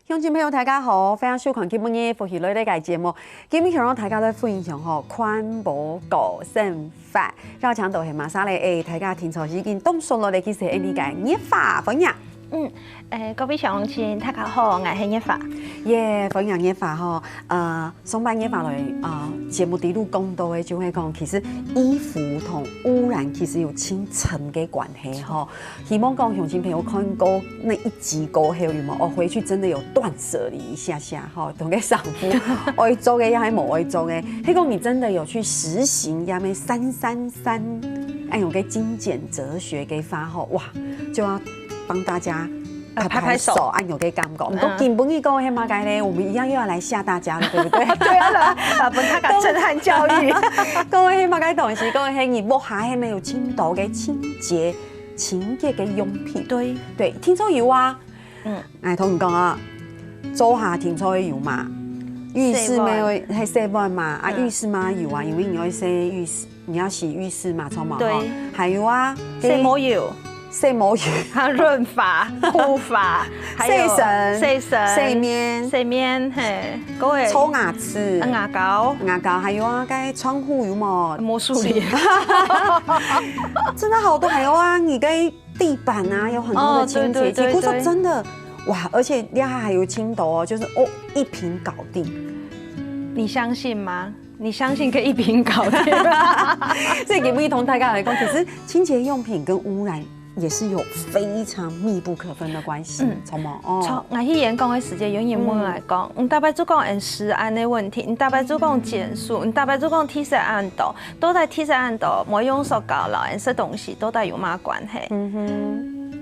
乡亲朋友大家好，非常收看今日福喜类的个节目。今日想让大家来分享环保搞生法，绕墙都是马莎嘞，大家听错已经动手了，其实係呢個熱法分享。各位乡亲大家好，我係熱法。分享熱法上班熱法來節目底度講到嘅就會講，其實衣服同污染其實有親層嘅關係希望講鄉親朋友看過那一集過後有冇？回去真的有斷捨離一下下同個丈夫愛做嘅也係冇愛做嘅。希望你真的有去實行呀咩333，按有個精簡哲學嘅法哇，就要幫大家拍拍手，按有個感覺。不過根本一個黑馬街呢，我們一樣又要來嚇大家了，對不對？對啊，本他個震撼教育。各位黑馬街同事，各位黑你摸下係咪有青島嘅清潔嘅用品？對，聽說有啊。同你講啊，做下聽說有嘛，浴室沒有係7嘛，浴室嘛有啊，因為你要洗浴室，你要洗浴室嘛，錯嘛？對，還有啊，洗毛油。洗毛油，潤髮、護髮，洗面，嘿，嗰個搓牙齒、牙膏，還有啊，該窗戶有冇？魔術臉，真的好多，還有啊，你嘅地板啊，有很多的清潔劑。我說真的，哇，而且厲害還有青島就是一瓶搞定。你相信嗎？你相信可以一瓶搞定？所以給不同大家來講，其實清潔用品跟污染也是有非常密不可分的關係，錯嗎？從我去演講的時間，有人問來講，你大概做講食安的問題，你大概做講減塑，你大概做講替色暗度，都在替色暗度，沒用塑膠了，這東西都帶有嘛關係？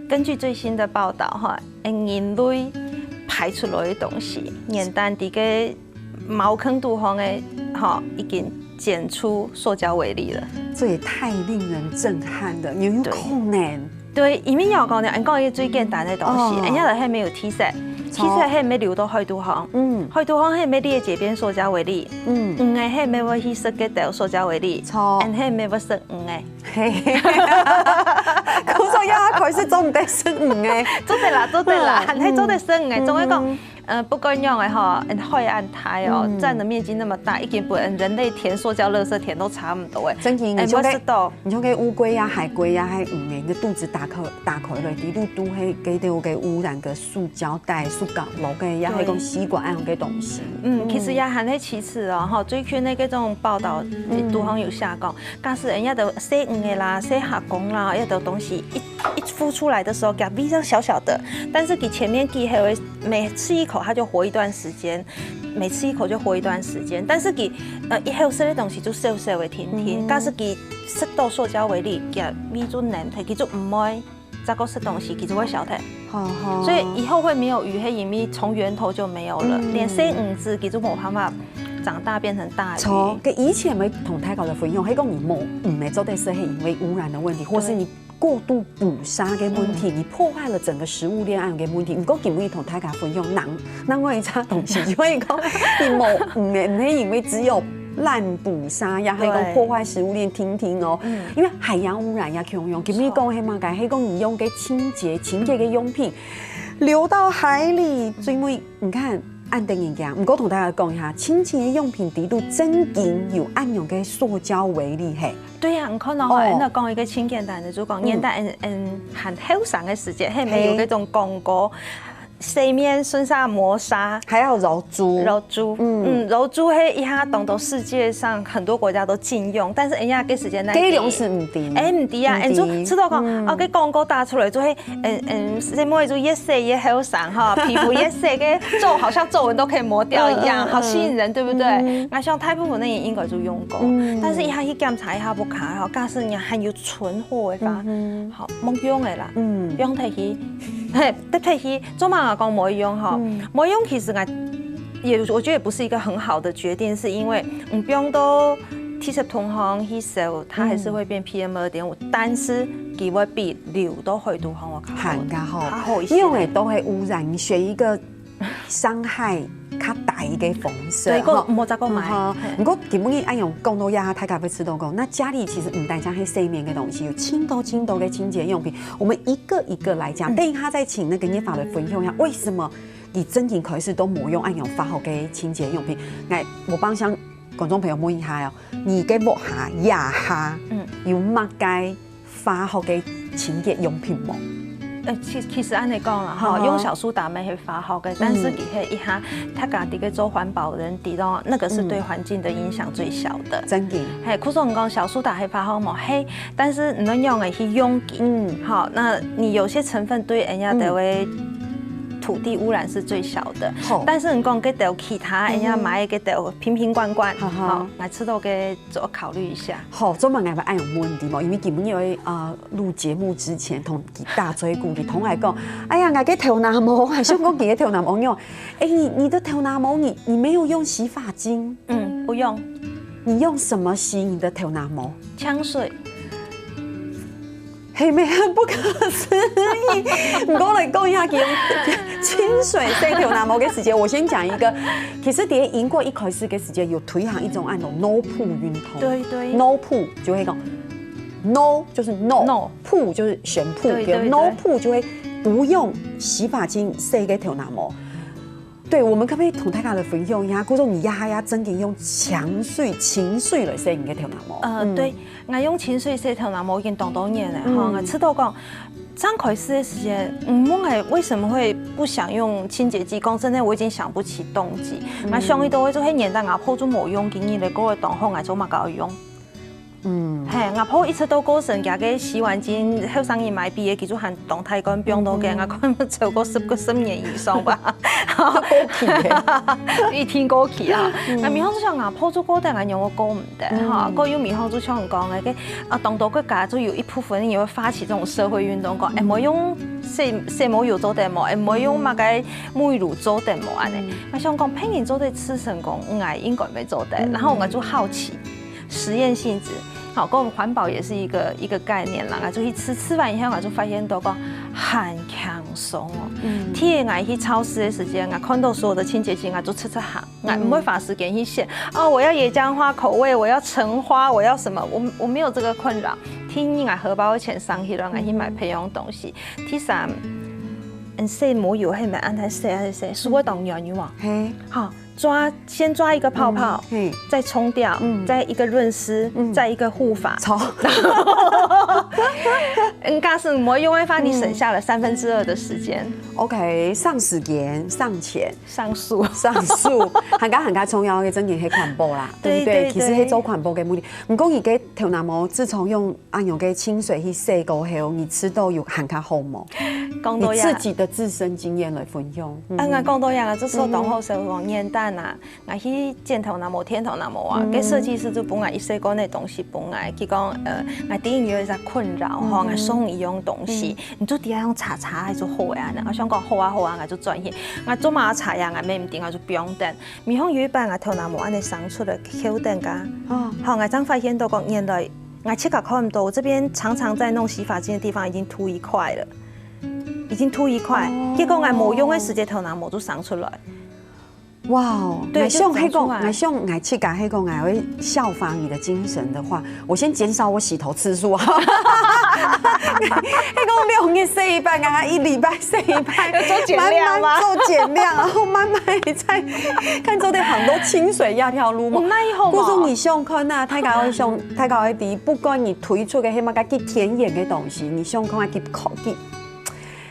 根據最新的報道，人類排出來的東西，簡單啲嘅茅坑度方嘅，已經減出塑膠為例了。這也太令人震撼了，有可能。對，因為我講的，講一個最簡單的東西，人家就係沒有替色，替色係沒流到海土方，海土方係沒列解變塑膠為例，係係沒會去設計到塑膠為例，係沒會設係。咁所以佢是做唔得設嘅，做得啦，係做得設嘅，仲一個。不管用的海岸台佔的面積那麼大，已經不人類填塑膠垃圾填都差唔多誒。真嘅，你像個烏龜呀、海龜呀，還你的肚子打開了，底度都係給到個污染個塑膠袋、塑膠爐嘅，也係講吸管嗰個東西。其實也係喺其次最近呢嗰種報道，都好有下講，假使人家就洗嘅啦、洗下工啦，一種東西一孵出來的時候，給比較小小的，但是給前面給還會每吃一口它就活一段時間，每吃一口就活一段時間，但是給以後食的東西就少少會甜，假使給食到塑膠為例，給米就難睇，佢就唔會再個食東西，佢就會少睇。所以以後會沒有魚，係因為從源頭就沒有了，連生魚子佢就冇辦法長大變成大魚。錯，佢以前咪同大家嚟分享，係講你冇唔係做的是係因為污染的問題，或是你過度捕殺嘅問題，你破壞了整個食物鏈嘅問題。如果見唔同大家分享，難為差東西，就會講你冇唔係因為只有濫捕殺呀，係講破壞食物鏈，聽哦。因為海洋污染也強用，見唔講係嘛？係講你用嘅清潔嘅用品流到海裡，最尾你看。按定人家，唔過同大家講一下，清潔用品底度真經有按用嘅塑膠為例係。對呀，唔可能話，人哋講一個清簡單的就講，現代很後生嘅時節，係咪有嗰種廣告？洗面身上磨砂，還要揉珠，揉珠係一下當到世界上很多國家都禁用，但是人家嘅時間呢？計量是唔掂，唔掂啊！就知道講，個廣告打出來就係什麼就越洗越後生皮膚越洗嘅皺，好像皺紋都可以磨掉一樣，好吸引人，對不對？我想大部分的人應該就用過，但是一下去檢查一下不卡，假使人還有存貨嘅話，好冇用嘅啦，用提起，得提起，做乜？講冇用冇用其實我覺得也不是一個很好的決定，是因為不用到垃圾桶行去收，它還是會變 PM2.5，但是佢會比流到海土行我較好一些。因為都係污染，你選一個伤害较大嘅风险。对，个莫再个买。不过基本上按用讲到呀，大家会吃到讲，那家里其实唔单讲黑洗面嘅东西，有轻多嘅清洁用品，我们一个一个来讲。等一下再请那个叶法来分享一下，为什么你真正可以是都冇用按用发好嘅清洁用品？来，我帮向观众朋友问一下哦，你嘅木下、牙下，有乜嘅发好嘅清洁用品冇？其实按你讲了哈，用小苏打没会发好的，但是底下一下，他家己个做环保人，底到那个是对环境的影响最小的。真的。嘿，可是我们讲小苏打会发好冇嘿，但是你能用的去用紧，好，那你有些成分对人家的为土地污染是最小的，但是你讲给到其他人家买给到瓶瓶罐罐，好，来吃到给做考虑一下。好，专门爱用问题嘛，因为基本因为录节目之前同大追顾的同来讲，哎呀，我给头拿毛，还想讲给头拿毛用，哎，你的头拿毛你没有用洗发精，不用，你用什么洗你的头拿毛？枪水。嘿妹，很不可思议！我来讲一下，用清水洗头拿毛嘅时间，我先讲一个。其实伫英国一开始嘅时间有推行一种按照 no 铺运动。对对。no 铺就会讲 no 就是 no， 铺就是旋铺，对 no 铺就会不用洗发精洗嘅头拿毛。对，我们可不可以同大家来分享一下？嗰种你压真嘅用清水来洗你嘅头拿毛？对，我用清水洗头拿毛已经多年了哈。我吃到讲，刚开始的时间，我为什么会不想用清洁剂？讲真的，我已经想不起动机。我上一都会做迄年代牙泡做冇用，今年的嗰个动方我做嘛搞用。嘿，牙泡一直都过剩，加个洗碗巾后生意买比嘅，其实含动态干不用到嘅，我可能超过10年以上吧。过期嘅，一天过期啊！那米方就像牙泡做过，但係用我过唔得哈。过有米方就像讲嘅，当到国家就有一部分人也会发起这种社会运动，讲唔好用洗毛油做地毛，唔好用乜嘅沐浴乳做地毛安尼。我想讲，骗人做地吃成功，应该没做的。然后我就好奇，实验性质。好，跟我们环保也是一个概念啦。就去吃完以后，我就发现到讲很轻松哦。天我去超市的时间，我看到所有的清洁剂，我就吃行，我不会花时间去写哦，我要野姜花口味，我要橙花，我要什么？我没有这个困扰。天我荷包的钱上去了，我去买培养东西。第三，洗毛油係咪按太洗还是洗？是我当原油嘛？好。先抓一个泡泡，再冲掉，再一个润湿，再一个护发。加上抹用完你省下了2/3的时间。OK， 上时间、上钱、上诉，很加重要嘅，真嘅係環保啦，對不對？其實係做環保嘅目的。唔講而家頭拿毛，自從用嘅清水去洗過後，你吃到有很加好冇？你自己的自身經驗來分享。我講到呀，就說當後時候年代啊，我去剪頭拿毛、舔頭拿毛啊，嘅設計師就本來一些嗰啲東西本來，佢講我第一有一個困擾，我送一樣東西，你就底下用查還做好呀？我想講好啊，我就轉去，我做嘛查呀，我咩唔定，我就不用等。米方有一半我頭拿毛安尼生出來口等噶，好，我真發現到講原來我切個看唔到，我這邊常常在弄洗髮精的地方已經禿一塊了。已經禿一塊，結果我冇用嘅時間頭拿毛就生出來。哇哦！我想黑講，我想我切個黑講，我會效法你的精神的話，我先減少我洗頭次數啊。黑講2日洗一擺，我1禮拜洗一擺，慢慢做減量，然後慢慢再看做啲很多清水壓條路嘛。嗰種你想看啊，大家會想，大家會啲，不管你推出嘅係乜嘅甜鹽嘅東西，你想看佢口啲。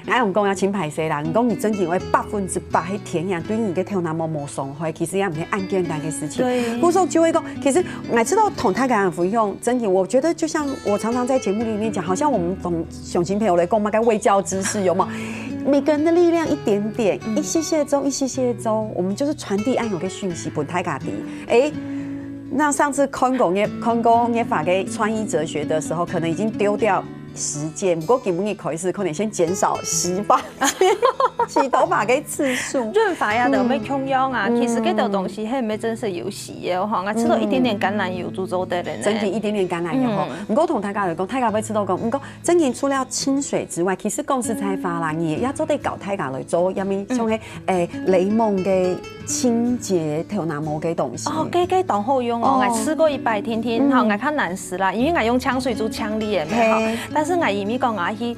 我用講要請排泄啦，唔講你真正會100%係甜養，對你嘅頭拿毛冇傷害，其實也唔係按簡單嘅事情。或者說就會講，其實我知道同他講分享，真的，我覺得就像我常常在節目裡面講，好像我們同雄親朋友來講嘛，該衛教知識有冇？每個人的力量一點點，一些些周，我們就是傳遞按有嘅訊息，本太家啲。那上次看過法嘅穿衣哲學的時候，可能已經丟掉时间，不过基本你可以是可能先减少洗头发的次数。润发呀，就要控用啊。其实这道东西係唔係真係有洗嘅吼，我吃到一点点橄榄油就做得了呢。整体一点点橄榄油吼，不过同大家来讲，大家要知道讲，不过整体除了清水之外，其实讲实在话啦，你也做得搞大家来做，因为像迄雷蒙嘅清洁头拿毛嘅东西。哦，这当好用哦，我吃过100天天，吼，我看难食啦，因为我用呛水做呛力的嘛，但是我因为讲我去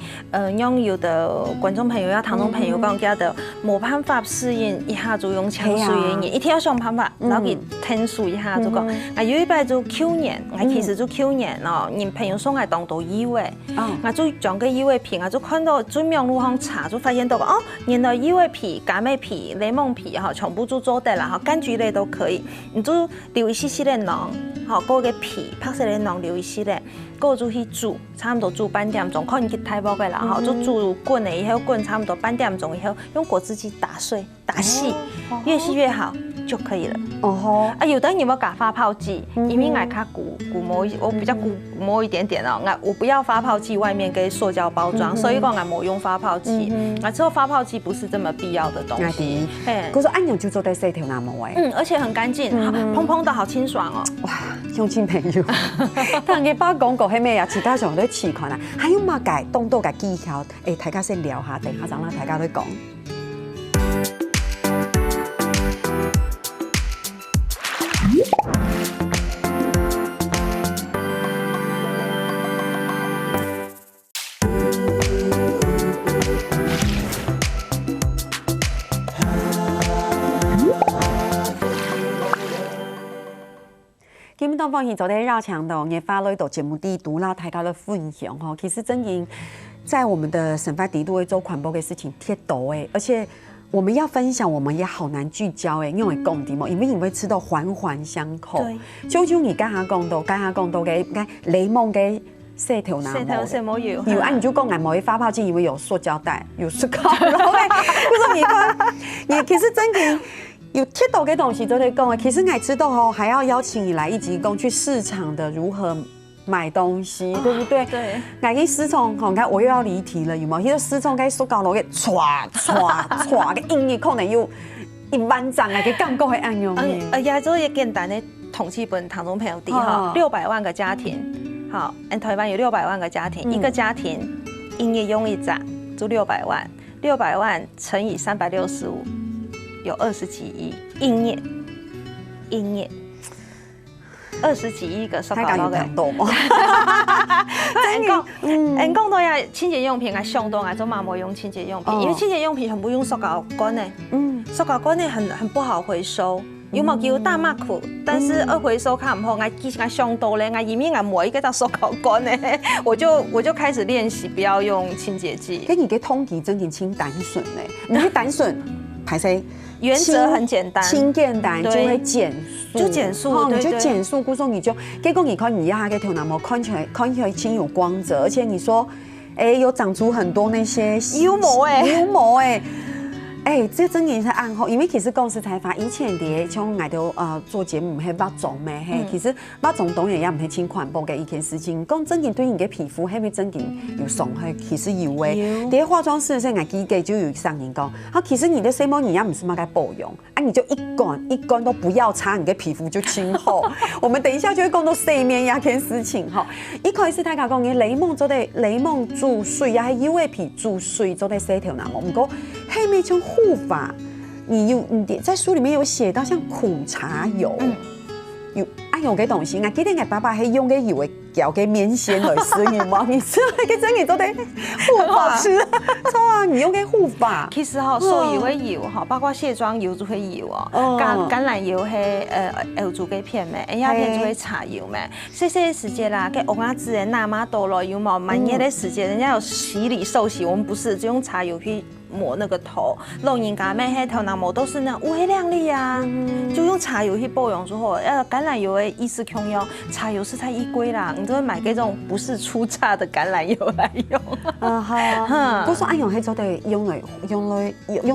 用有的观众朋友呀、听众朋友讲，叫的冇办法适应一下就用呛水的，一定要想办法，然后给天数一下就讲，我有一摆就去年，我其实就去年哦，人朋友送来当做以为，我就讲个以为皮，我就看到最网路上查，就发现到哦，原来以为皮、柑妹皮、柠檬皮哈，全部都做得啦，哈，柑橘类都可以，你就留一些些的囊，好，嗰個皮拍攝的囊留一些咧，嗰個就去煮，差唔多煮半點鐘，可能佢太薄嘅啦，哈，就煮滾了以後滾差唔多半點鐘以後，用果汁機打碎、打細，越細越好就可以了。哦吼，啊，有的人有沒有加發泡劑？因為我較古摸，我比較古摸一點點哦，我不要發泡劑，外面給塑膠包裝，所以講我冇用發泡劑。啊，之後發泡劑不是這麼必要的東西。可是按樣就做得洗頭那麼誒。而且很乾淨，蓬蓬的好清爽哦。哇，鄉親朋友，但係把廣告係咩啊？其他上都試看啦，還有乜嘅動作嘅技巧？大家先聊下，等下讓大家都講。今日當放現做啲繞牆度，也發了一道節目地圖啦，大家的分享哈。其實真嘅，在我們的省份地都會做環保嘅事情貼到誒，而且我們要分享，我們也好難聚焦誒，因為講啲麼，因為你會知道環環相扣。就像你剛下講到嘅，雷蒙嘅洗頭拿毛，洗毛油，有啊，你就講眼毛嘅發泡劑，以為有塑膠袋，有塑膠，然後咧，就是你看，你其實真嘅。有貼到嘅東西都得講，其實我知道哦，還要邀請你來一起講去市場的如何買東西，對不對？對。我去市場，你看我又要離題了，有冇？迄個市場嘅塑膠袋嘅唰嘅音樂可能有1萬張嘅感覺係安樣嘅。亞洲也簡單的統計本，聽眾朋友啲哈，600萬個家庭，好，台灣有600萬個家庭，一個家庭音樂用一盞就600萬，600萬乘以365。有20幾億音樂，20幾億個塑膠袋嘅。人講到呀，清潔用品啊，上多啊，做嘛冇用清潔用品，因為清潔用品全部用塑膠罐呢。塑膠罐呢很不好回收，有冇叫大馬庫？但是回收看唔好，我其實我上多咧，我以面我冇一個叫塑膠罐呢，我就開始練習不要用清潔劑。跟你嘅統計真係清膽筍咧，你去膽筍排誰？原則很簡單，清簡單就會減速，就減速，你就減速。故說你就，結果你看你壓個頭那麼看起來清有光澤，而且你說，有長出很多那些油膜這真嘅係暗號，因為其實講實在話，以前啲像我哋做節目係把種咩，其實把種當然也唔係清環保嘅一件事情。講真嘅對你嘅皮膚係咪真嘅有傷害？其實有誒。啲化妝師我記得就有上人講，其實你的洗毛你也唔是乜該保養，你就一罐都不要擦，你嘅皮膚就清好。我們等一下就會講到洗面呀件事情哈。一開始大家講嘅雷蒙做得雷蒙煮水呀，係油嘅皮煮水做得洗頭那麼，唔過係咪像護髮，你在書裡面有寫到像苦茶油，有用嘅東西，我記得我爸爸係用嘅油嘅叫嘅面線來使用嘛，你知道嘅真係做得護髮吃，錯啊！你用嘅護髮，其實哈，所有嘅油哈，包括卸妝油就會油哦，橄欖油係油做嘅片咩，人家片就會茶油咩，這些時間啦，嘅歐亞子嘅那麼多咯，有冇滿月的時間，人家有洗禮受洗，我們不是就用茶油去抹那个头，老人家买黑头脑膜都是那乌黑亮丽啊，就用茶油去保养之后，橄榄油的意思穷用，茶油是才一归啦，你就会买这种不是出榨的橄榄油来用。哈，不说按用迄种的用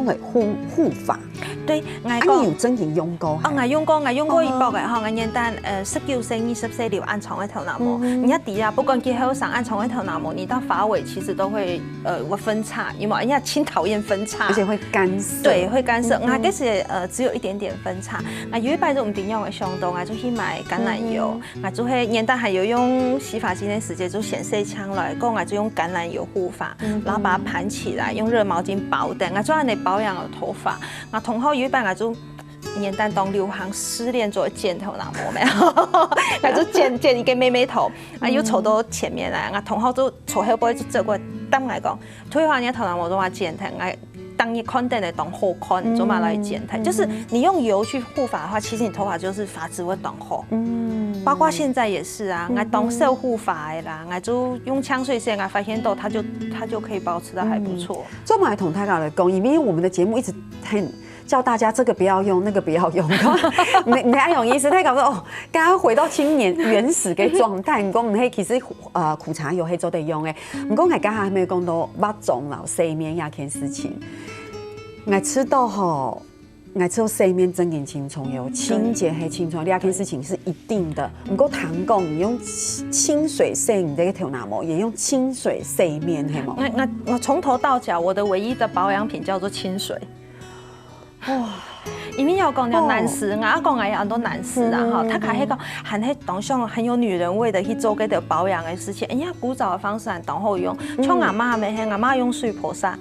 来护发。对，你有真正用过？我用过一包嘅，我简单19岁、20岁留暗藏的头脑膜，你要底啊，不管结合上暗藏的头脑膜，你到发尾其实都会会分叉，因为人家亲讨厌分叉，而且会干涩。对，会干涩。我这是只有一点点分叉。有一摆就唔定用的冲动，我就去买橄榄油，我就会年代还有用洗发精的时间就显色枪来，过我就用橄榄油护发，然后把它盘起来，用热毛巾包的，我就按你保养了头发。我同好有一摆我就。年代当流行失恋做剪头脑膜没有，我就剪一个妹妹头，又凑到前面来，我同学都凑后背就走过，当来讲，退化人家头脑膜都话剪头，我当一看等的当后看，做嘛来剪头，就是你用油去护发的话，其实你头发就是发质会当厚。包括现在也是啊，我当色护发的啦，我就用香水线，我发现到它就可以保持的还不错。所以我们来同大家来讲，因为我们的节目一直很。叫大家这个不要用，那个不要用，没爱用意思。他搞说哦，刚刚回到青年原始的状态，讲唔係其實苦茶油係做得用嘅，唔講係家下還沒講到肉粽啦、細面呀件事情，我吃到吼。我吃到細面真嘅青蔥油，清潔係青蔥，這件事情是一定的。唔過糖講，你用清水洗你這個頭腦膜，也用清水洗面，係冇？我從頭到腳，我的唯一的保養品叫做清水。哇！因为要讲到男士，我讲也有很多男士啊哈，他还迄个很迄当上很有女人味的去做嗰条保养的事情。哎呀，古早的方式很当好用，像阿妈没嘿，阿妈用水婆砂。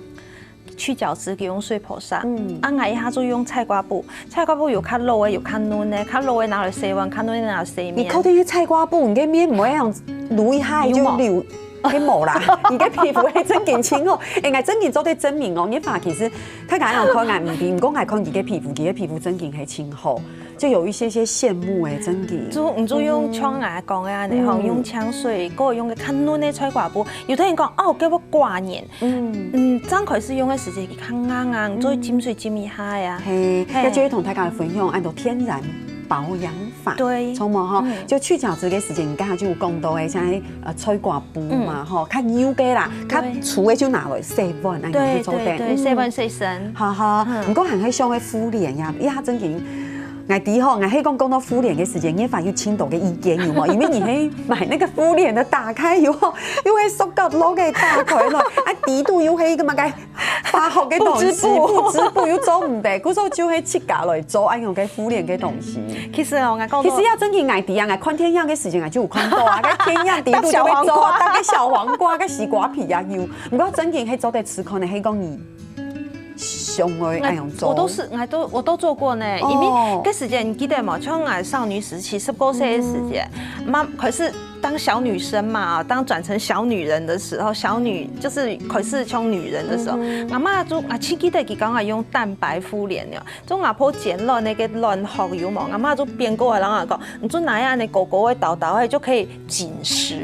去角质给用水婆砂，我一下就用菜瓜布，菜瓜布有较老的，有较嫩的，较老的拿来洗碗，较嫩的拿来洗面。你靠啲菜瓜布，你嘅面唔會樣擼一下就流。佢冇啦，而家皮膚係真件清哦，誒真件做啲證明哦，你發其實佢講人看眼唔掂，唔講係看自己皮膚真件係清好，就有一些羨慕誒真件。就用槍牙講嘅你吼，用香水，嗰用嘅較嫩嘅菜瓜布，有啲人講哦，叫我掛年，張開始用嘅時間較硬，再浸水浸一下呀。係，就會同大家分享按照天然。保養法，對，錯冇嗬，就去角質嘅時間，而家就有講到嘅，像係菜瓜布嘛，嗬，較油嘅啦，較粗嘅就拿來洗碗，按樣去做定，對，洗碗洗身，哈哈，唔過係上嘅敷臉呀，一下真件。我啲吼，我喺講到敷臉嘅時間，你發有青島嘅意見有冇？因為你喺買那個敷臉的打開以後，又係塑膠攞嘅打開落，啊底度又係咁啊嘅化學嘅東西，不織布又做唔得，嗰時候就係切架來做按用嘅敷臉嘅東西。其實我講，其實要真係愛啲啊，愛看天樣嘅時間，就有看到啊，個天樣底度就會做，大概小黃瓜、個西瓜皮啊有，唔過真係喺做得吃可能係講你。我都做過呢，因為嗰時間你記得嘛，像我少女時期19歲的時間，可是當小女生嘛，當轉成小女人的時候，小女就是可是像女人的時候，我媽就記得佢講係用蛋白敷臉嘅，就牙婆剪落那個軟殼油嘛，我媽就邊個人講，你就拿下你狗狗的豆豆，就可以緊實。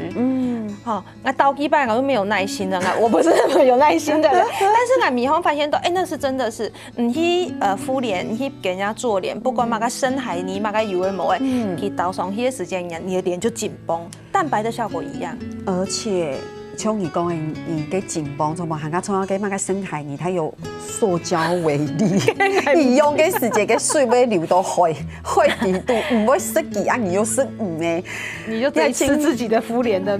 好，那刀幾拜我都沒有耐心的，我不是那麼有耐心的人，但是我迷後發現到，那是真的是，你去敷臉，你去給人家做臉，不管嘛個深海泥嘛個油的膜，去倒上去的時間，你的臉就緊繃，蛋白的效果一樣，而且。像你講的，你嘅緊繃，從冇行家從嗰個深海泥，它有塑膠為例，你用嘅時間嘅水會流到海底度，唔會濕嘅，你又濕唔嘅，你就在吃自己的敷臉的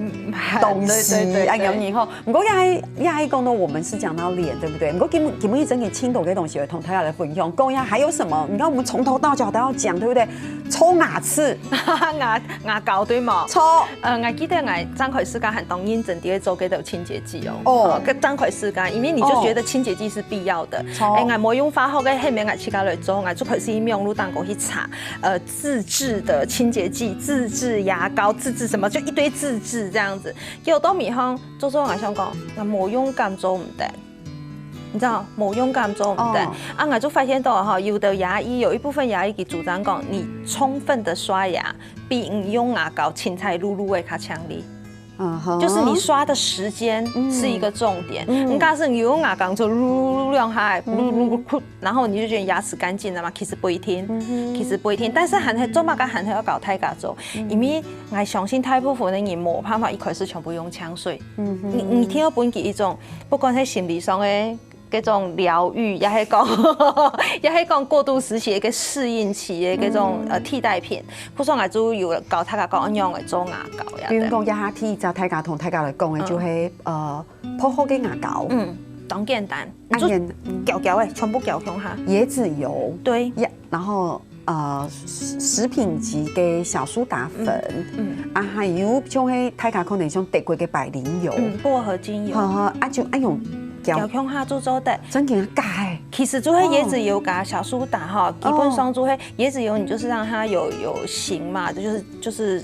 東西，哎呀，然後唔過也講到我們是講到臉，對不對？唔過基本一整嘅青島嘅東西，同大家來分享。講一下還有什麼？你看我們從頭到腳都要講，對不對？抽牙齒，牙膏對嗎？抽，我記得我張開時間很當認真啲做嗰條清潔劑哦，跟張開時間，因為你就覺得清潔劑是必要的。我冇用化學嘅後面我自己來做，我就開始用路當過去查，自製的清潔劑、自製牙膏、自製什麼，就一堆自製這樣子。結果到尾後做我想講，我冇用咁做唔得。你知道冇用咁做唔得啊！我就發現到哈，有的牙醫有一部分牙醫佢主張講，你充分的刷牙比唔用牙膏、青菜露露會較強力。就是你刷的时间是一个重点。你假设你用牙膏就噜两下，然后你就觉得牙齿干净了嘛？其实不一定，其实不一定。但是还做嘛？还要搞太搞做，因为我相信大部分的人冇办法一开始全部用香水。你听到本期一种，不管在心理上的。嗰種療愈，也係講過渡時期一個適應期嘅嗰種替代品。譬如說，我主要教大家講樣嘅做牙膏呀。比如講，一下天就大家同大家來講嘅就係泡好嘅牙膏。當簡單，攪嘅，全部攪香下。椰子油。對。然後食品級嘅小蘇打粉。還有像係大家可能像德國嘅百靈油。薄荷精油。就用。攪香下做的，真嘅假嘅。其實做椰子油加小蘇打哈，基本上做椰子油，你就是讓它有形嘛，就是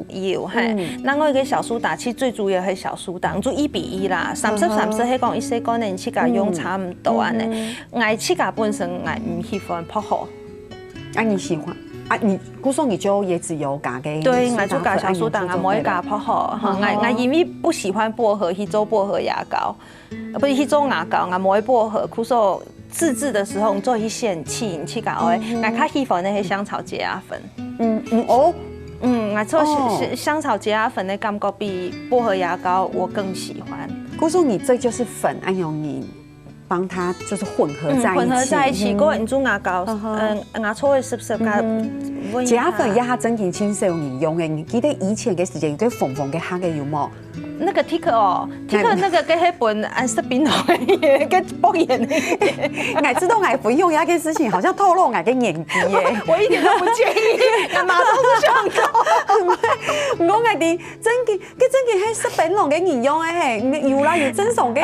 油嘿。那我個小蘇打其實最主要係小蘇打，做1:1啦，30係講1個人切價用差唔多啊呢。我切價本身我唔喜歡泡好，你喜歡？你估說你就椰子油加嘅？對，我就加小蘇打，我唔會加泡好。我因為不喜歡薄荷，去做薄荷牙膏，不是去做牙膏，我唔會薄荷。估說自制的時候，你做一些很氣搞嘅，我較喜歡那些香草潔牙粉。我做香草潔牙粉的感覺比薄荷牙膏我更喜歡。估說你這就是粉，用你。幫它就是混合在一起，混合在一起。嗰個你做牙膏，牙粗嘅濕加潔牙粉，一下真件清少年用嘅。你記得以前嘅時間有啲紅紅嘅黑嘅有冇？那個 Tik 哦 ，Tik 那個跟迄本安色檳榔嘅跟博眼嘅，我知道我不用呀，件事情好像透露我嘅年紀耶。我一點都不介意，我馬上就想到。我係啲真件係色檳榔嘅人用嘅，有啦有正常嘅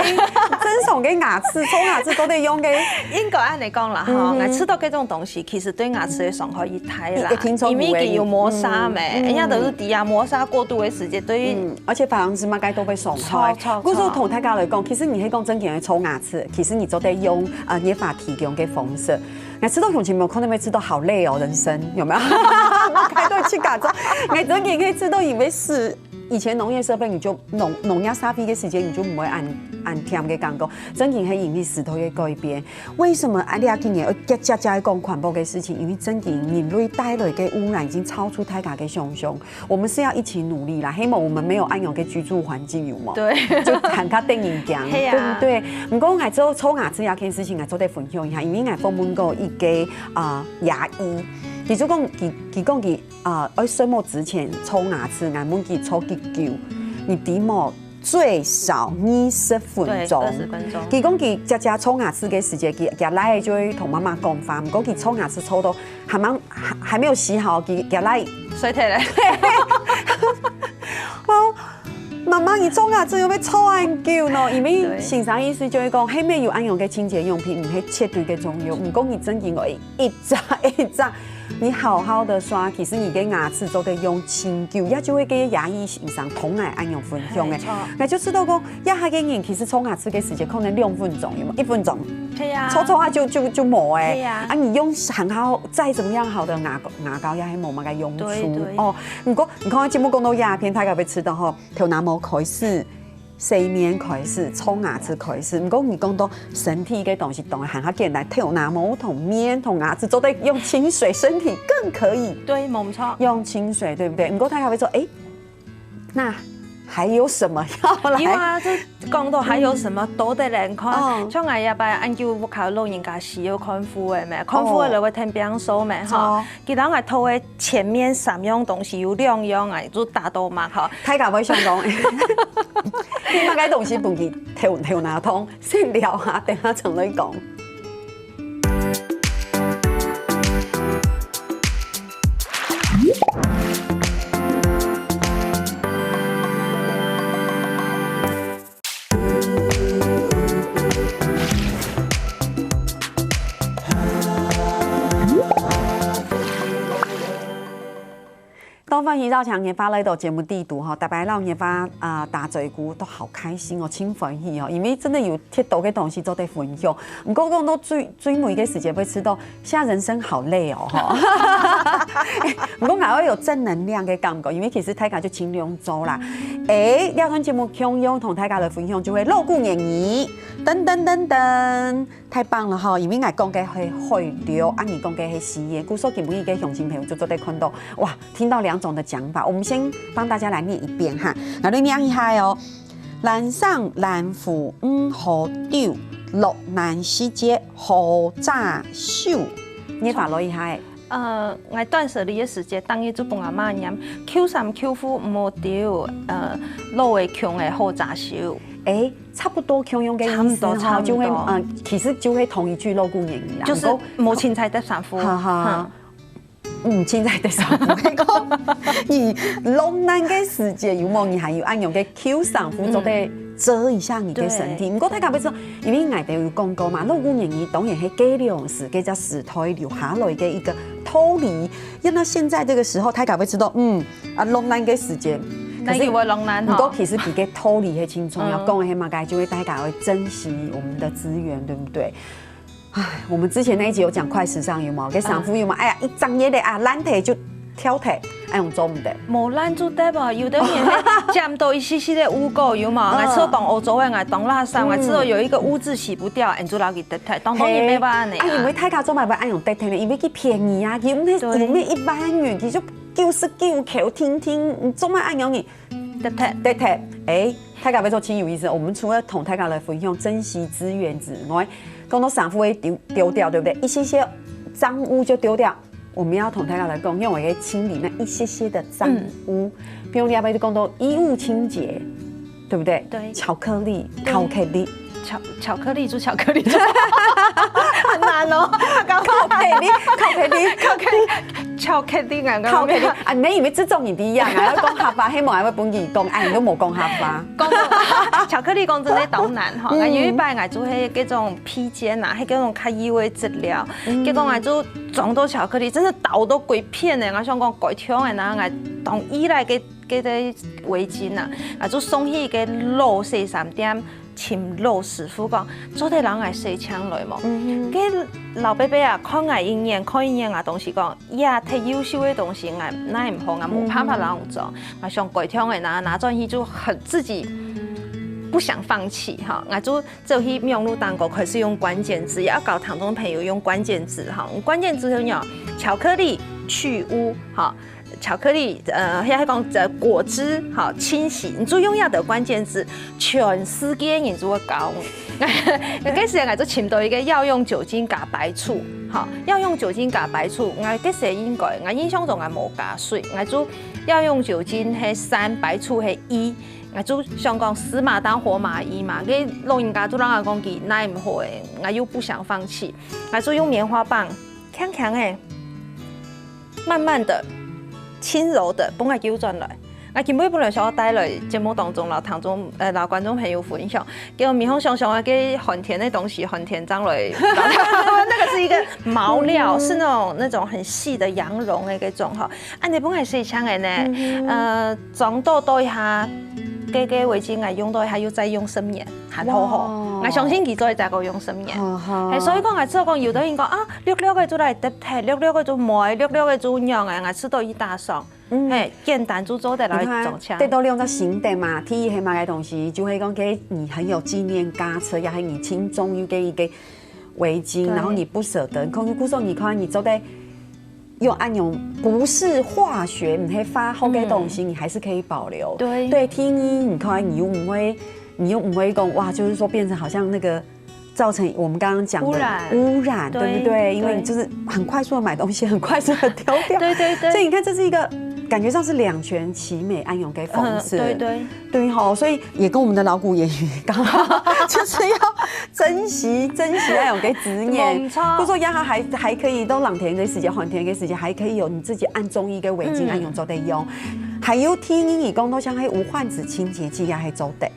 牙齒，搓牙齒都得用嘅。應該按你講啦，哈，我吃到這種東西，其實對牙齒嘅傷害一太啦，因為佢有磨砂咩，人家都是低壓磨砂過度嘅時間，對於而且珐琅質嘛。都被傷害。我說同大家來講，其實你係講正經嘅搓牙齒，其實你就得用研發提供嘅方式。我知道從前沒有可能會知道好累哦，人生有沒有？我開到去搞咗，我正經可以知道以為是。以前農業設備，你就農業沙皮嘅時間，你就唔會按甜嘅講講，真正係引起石頭嘅改變。為什麼你阿今年要加講環保嘅事情？因為真正人類帶來嘅污染已經超出大家嘅想象。我們是要一起努力啦，希望我們沒有安樣嘅居住環境有冇？對，就看他電影講，對不對？唔過我做搓牙齒呢件事情，我做得分享一下，因為我訪問過一個牙醫。其實佢愛睡覺之前搓牙齒，我們佢搓幾久，你起碼最少20分鐘。20分鐘。佢講佢只搓牙齒嘅時間，佢來就會同媽媽講法，唔過佢搓牙齒搓到還沒有洗好，佢來水退咧。媽媽，你搓牙齒要搓很久咯，因為先生意思就係講，係咪有安樣嘅清潔用品，唔係絕對嘅重要。唔講佢真經我一扎。你好好的刷，其實你嘅牙齒做得用清久，也就會給牙醫先生同樣按樣分享嘅。我就知道講，一下嘅人其實搓牙齒嘅時間可能2分鐘，有冇？1分鐘。係啊。搓下就冇誒。係啊。你用很好，再怎麼樣好的牙膏也係冇乜嘅用處。哦，唔過你看節目講到鴉片，大家會知道嗬，頭那麼開始。睡眠開始，搓牙齒開始。唔過你講到身體嘅東西，當然很簡單，頭那麼同面同牙齒做得用清水，身體更可以。對，冇錯。用清水，對不對？唔過大家會說，那還有什麼要來？有啊，就講到還有什麼多得人看，像我一擺按照我靠老人家需要康復的咩，康復的就會聽別人說咩哈。其實我頭嘅前面3樣東西有2樣啊，就達到嘛哈。大家會想講，你乜嘅東西本佢頭哪痛，先聊下，等下陳女講。高欢喜绕墙研发来到节目地图哈，大白绕研发打嘴鼓都好开心哦，真欢喜哦，因为真的有贴到嘅东西做得分享。唔过讲到追每个时间会吃到，现在人生好累哦哈。唔过还会有正能量嘅感觉，因为其实大家就尽量做啦。聊天节目汹涌同大家来分享就会露骨言语，等等等等，太棒了哈！因为我讲嘅係匯流，你講嘅係事業，故所見每一個鄉親朋友就做得看到，哇，聽到2種的講法，我們先幫大家來念一遍哈，我哋念一下哦。蘭上蘭府好丟，落難時節好炸秀，念法落一下。我斷捨離嘅時節，當日就幫阿媽念，Q3 Q4唔好丟，老嘅窮嘅好炸秀。差不多共用嘅意思哈，就會其實就會同一句露骨言語啦，就是冇青菜得三夫。青菜得三夫，你弄難嘅時節有冇你還有按用嘅 Q3 夫做得遮一下你嘅身體。唔過大家要知道，因為我哋有講過嘛，露骨言語當然係計量時，計只時態留下來嘅一個道理。因為現在這個時候，大家會知道，弄難嘅時節。可是我弄難，不過其實比個道理係輕鬆，要講嘅係嘛，就會大家會珍惜我們的資源，對不對？唉，我們之前那一集有講快時尚有冇？給sản婦有冇？哎呀，一張嘢咧懶體就挑剔，哎用做唔得。冇懶做得吧？有的人沾到一絲絲的污垢有冇？我吃到當歐洲嘅，我當垃圾，我知道有一個污漬洗不掉，你做哪個得體？當然沒辦法呢。因為大家做咪按用得體呢，因為佢便宜啊，佢唔係1萬元，佢就99塊，聽，你做乜按用你？得體，大家要做真有意思。我們除了同大家來分享珍惜資源之外，講到sản婦會丟掉，對不對？一些髒污就丟掉。我們要同大家來講，用我來清理那一些的髒污。比如你要不要講到衣物清潔，對不對？對。巧克力，巧克力，很難哦。巧克力啊！你以為這種唔一樣啊？講客家，希望係會本地講，你都冇講客家。巧克力講真係當難哈！我有一擺我做係嗰種披肩啊，係嗰種較優嘅質料，結果我做撞到巧克力，真係倒到幾片嘅。我想講改條嘅嗱，我當依賴嘅圍巾啊，我做送去嘅老洗衫店。請老師傅講，做啲人係洗槍來嘛？佢老伯伯啊，看我一眼啊，東西講，呀，太優秀嘅東西，我那唔好，我冇辦法讓做。我想改條嘅拿轉去就很自己不想放棄哈。我就走去用路當過，可是用關鍵字，要搞堂中朋友用關鍵字哈。關鍵字有巧克力去污哈。巧克力，現在講果汁，好清洗，你就用要的關鍵字，全世界人就會講。嗰時我就尋到一個藥用酒精加白醋，好，藥用酒精加白醋，我嗰時應該，我印象中我冇加水，我就藥用酒精係3，白醋係1，我就想講死馬當活馬醫嘛，嗰老人家都讓我講佢耐唔好誒，我又不想放棄，我就用棉花棒，強誒，慢慢的。輕柔的幫我糾轉來，我根本本來想帶來節目當中老觀眾朋友分享，給我面紅想我給很甜的東西，很甜將來，那個是一個毛料，是那種很細的羊絨的嗰種哈，你幫我洗槍的呢，裝多一下，嘅圍巾我用多一下，又再用生棉，還好好，我相信佢再個用生棉，係所以講我知道講有的人講啊，略嘅做嚟得體，略嘅做梅，略嘅做樣嘅，我吃到一大雙，簡單就做得來裝槍。得到兩個新的嘛，第一係買嘅東西，就係講給你很有紀念價值，也係你輕重要嘅一個圍巾，然後你不捨得，可能故說你看你做得。用按用不是化學，唔係化學嘅東西，你還是可以保留。對，天衣你看你又唔會講哇，就是說變成好像那個造成我們剛剛講的污染，對不對？因為你就是很快速的買東西，很快速的丟掉。對，所以你看這是一個感覺上是兩全其美按用嘅方式。對吼，所以也跟我們的老古言語剛好就是要珍惜按用嘅資源。不說呀，還可以都冷田嘅時間、寒田嘅時間，還可以有你自己按中醫嘅圍巾按用做得用。還有天衣講到像係無患子清潔劑也係做得。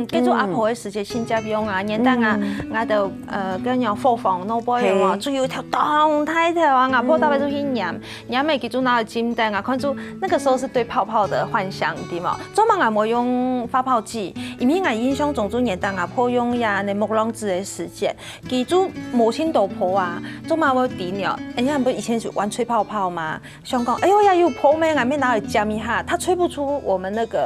叫做阿婆的時節先接用啊，年代啊，我就跟人放放腦波用啊，仲有條動態條啊，阿婆大概就去染的叫做拿個金燈啊，看住那個時候是對泡泡的幻想對嘛，做嘛我冇用發泡機，因為我印象中做年代阿婆用呀那木浪子的時節，記住母親豆婆啊，做嘛會點了，人家不以前是玩吹泡泡嘛，想講哎呦呀有泡咩，我咪拿來沾一下，它吹不出我們那個。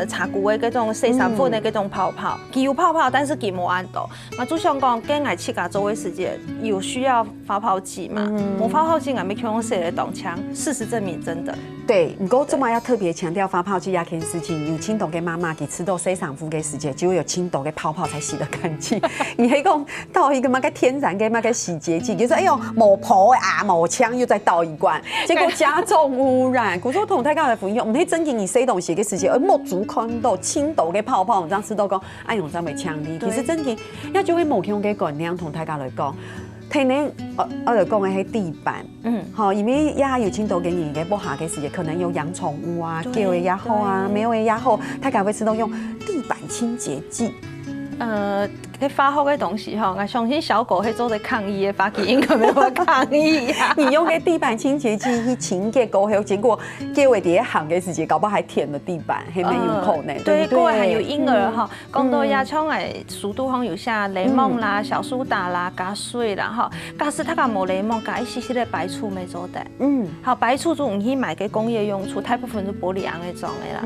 茶具的嗰種40分的嗰種泡泡，佢有泡泡，但是佢冇按到。我就想講，跟我去家做的時間有需要發泡機嘛？冇發泡機，我咪去用誰來動槍？事實證明真的。对，不过这么要特别强调发泡机这件事情，有青豆给妈妈给吃到洗衫服的时间，就会有青豆的泡泡才洗得干净。你还讲倒一个嘛个天然的嘛个洗洁剂，就说哎呦某婆啊某枪又再倒一罐，结果加重污染。古说同太高的福音，我们可以增进你洗东西的时间，而莫足看到青豆的泡泡，我这样吃到讲，哎用这么强力，其实增进要就会某强嘅观念同太高来讲。天然，我就讲的係地板，好，因為也有青豆給你嘅播下嘅時間，可能有養寵物啊，叫嘅也好啊，沒有嘅也好，大家會知道用地板清潔劑。佢發好嘅東西我相信小狗係做得抗議嘅，發起應該沒有抗議啊。你用嘅地板清潔劑去清潔狗後，結果叫嘅第一行嘅時間，搞不好還舔了地板，係沒有可能。對，嗰個還有嬰兒講到野蔥誒，熟度有下檸檬啦、小蘇打啦、加水啦假使他講冇檸檬，加一些嘅白醋咪做得。好，白醋就唔去買嘅工業用處，大部分都玻璃瓤嘅種嘅啦，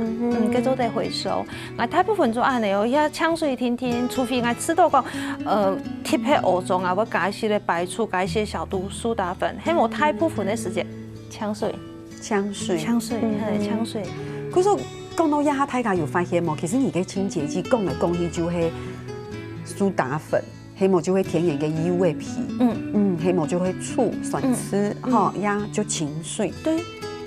佢做得回收。我大部分做安尼一嗆水天天，除非我吃到個貼喺蚵粽啊，我加一些白醋，加一些小蘇打粉，喺冇大部分嘅時間嗆水。香水。可是講到呀，大家有發現冇？其實你嘅清潔劑講嘅東西就係蘇打粉，黑某就會甜鹽嘅魚味皮，黑某就會醋酸吃，呀就清水。對。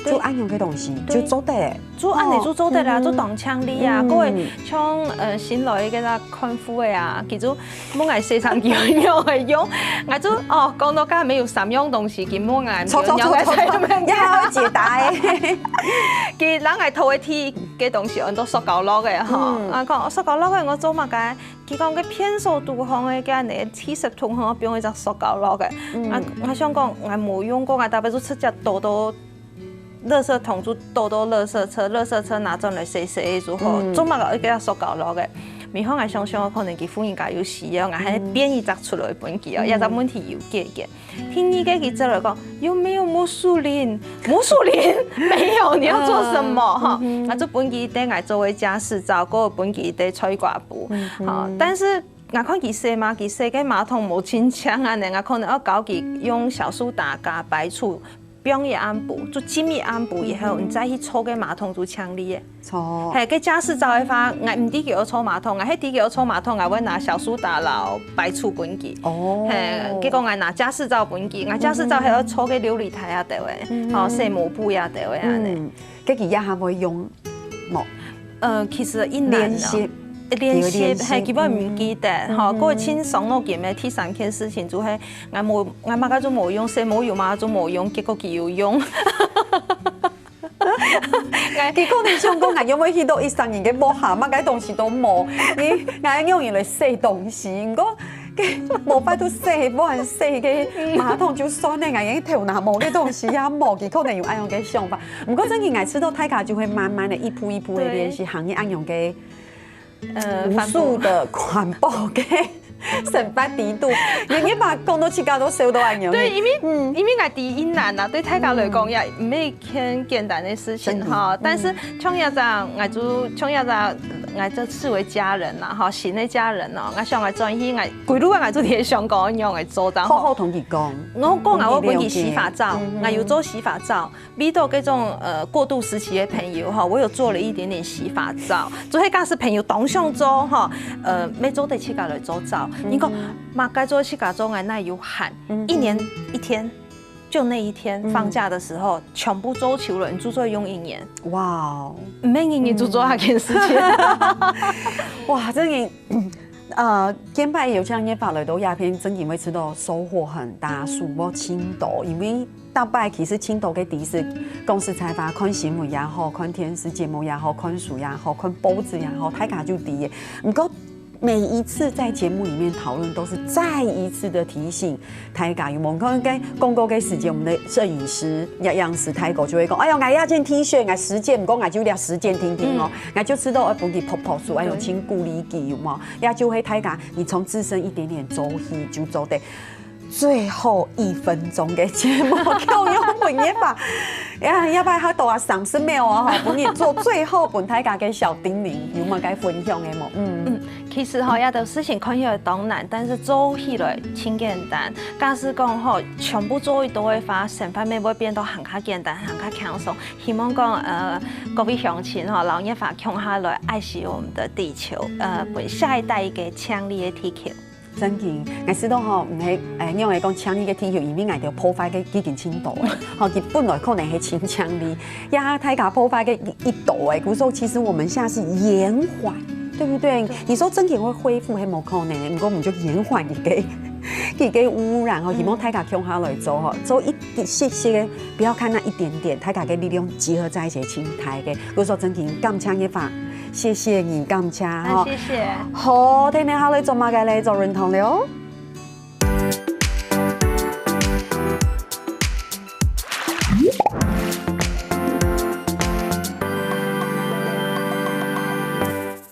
做安樣嘅東西就做得，做安尼就做得啦，做當槍哩啊，各位像新來嘅啦康夫嘅啊，其實冇嗌四三幾樣嘅用，我就講到家沒有三樣東西，佢冇嗌錯，一下解答嘅，佢人係頭一天嘅東西，按到塑膠攞嘅啊講塑膠攞嘅我做乜嘅？佢講嘅偏數度行嘅嘅你70桶行，變為隻塑膠攞嘅，我想講我冇用過，我大概就出隻多。垃圾桶就多垃圾車拿進嚟洗之後，做乜個一個塑膠攞嘅，咪可能想想可能佢夫人家有使用，我係編一隻出來本機啊，有隻問題有解嘅。聽呢個佢就嚟講，有沒有魔術林？魔術林沒有，你要做什麼？哈，我做本機得我作為家事照，嗰個本機得吹掛布，但是。我看佢洗嘛，佢洗嘅馬桶冇清槍啊，我可能要搞佢用小蘇打加白醋。表也按補，就精密按補以後，你再去搓個馬桶就強力嘅。搓。係，個家事照嘅話，我唔啲叫我搓馬桶，我喺啲叫我搓馬桶，我會拿小蘇打撈白醋本機。係，結果我拿家事照本機，我家事照係要搓個琉璃台啊地位，洗抹布呀地位啊呢。跟住一下會用冇？其實一難啊。練習係基本唔記得，嗰個輕鬆咯，見咩第三件事情就係我媽家都冇用，洗冇用嘛，都冇用，結果佢有用。結果你想講，我有冇去到100年嘅冇下，乜嘅東西都冇，你我用嚟洗東西，如果冇法度洗，冇人洗嘅馬桶就算咧，我已經頭拿冇嘅東西啊冇，佢可能用按樣嘅想法。唔過真係我知道大家就會慢慢的一步一步的練習行業按樣嘅。無數的環保嘅成法底度，人家把講到起家都燒到一樣。對，因為我第一難啊，對大家來講也唔係很簡單的事情哈。但是創業者，我就視為家人啦，哈，新的家人咯。我想我專心，我規路我做啲香港樣嘅做到。好同佢講，我本期洗髮皂，我有做洗髮皂，遇到嗰種過渡時期嘅朋友哈，我有做了一點點洗髮皂，做喺家是朋友當上做哈，每週得去家來做皂。你講嘛，該做去家做我那有限，一年一天。就那一天放假的時候，全部做球了，你足足用1年。哇！唔係1年就做那件事情。哇！真係今摆有这样嘅法律到鸦片，真的会吃到收获很大，数目青岛，因为大摆其实青岛嘅第一次公司采访，看新闻也好，看电视节目也好，看书也好，看报纸也好，大家就第一。不过每一次在节目里面讨论，都是再一次的提醒大家。有冇可能跟公告嘅时间，我们的摄影师、样式泰国就会讲，哎呦，我要件 T 恤，我实践，唔讲我就要实践听听哦，我就知道我本地泡泡数，哎呦，请鼓励记有冇？也就会大家，你从自身一点点走起，就走得。最后1分钟嘅节目，夠用本嘢法，要不然喺度啊30秒啊，本你做最後本大家嘅小叮咛，有冇該分享嘅冇？其實有的事情看起來當難，但是做起來真簡單。假使講全部做都會發生，方面會變到很加簡單、很加輕鬆。希望講各位鄉親老一發強下來愛惜我們的地球，為下一代一個強烈嘅地球。真嘅，我知道唔係因為講強烈嘅地球，因為我哋破壞嘅幾件青島嘅，佢本來可能係清強烈，呀，大家破壞嘅一島誒，故說其實我們現在是延緩，對不對？你說真嘅會恢復係冇可能嘅，不過我們就延緩一個污染，希望大家向下來做，做一些些，不要看那一點點，大家嘅力量集合在一起，青台嘅，故說真嘅咁強嘅法。謝謝你，感謝哈。謝謝。好，聽你下你做乜嘅？你做認同了。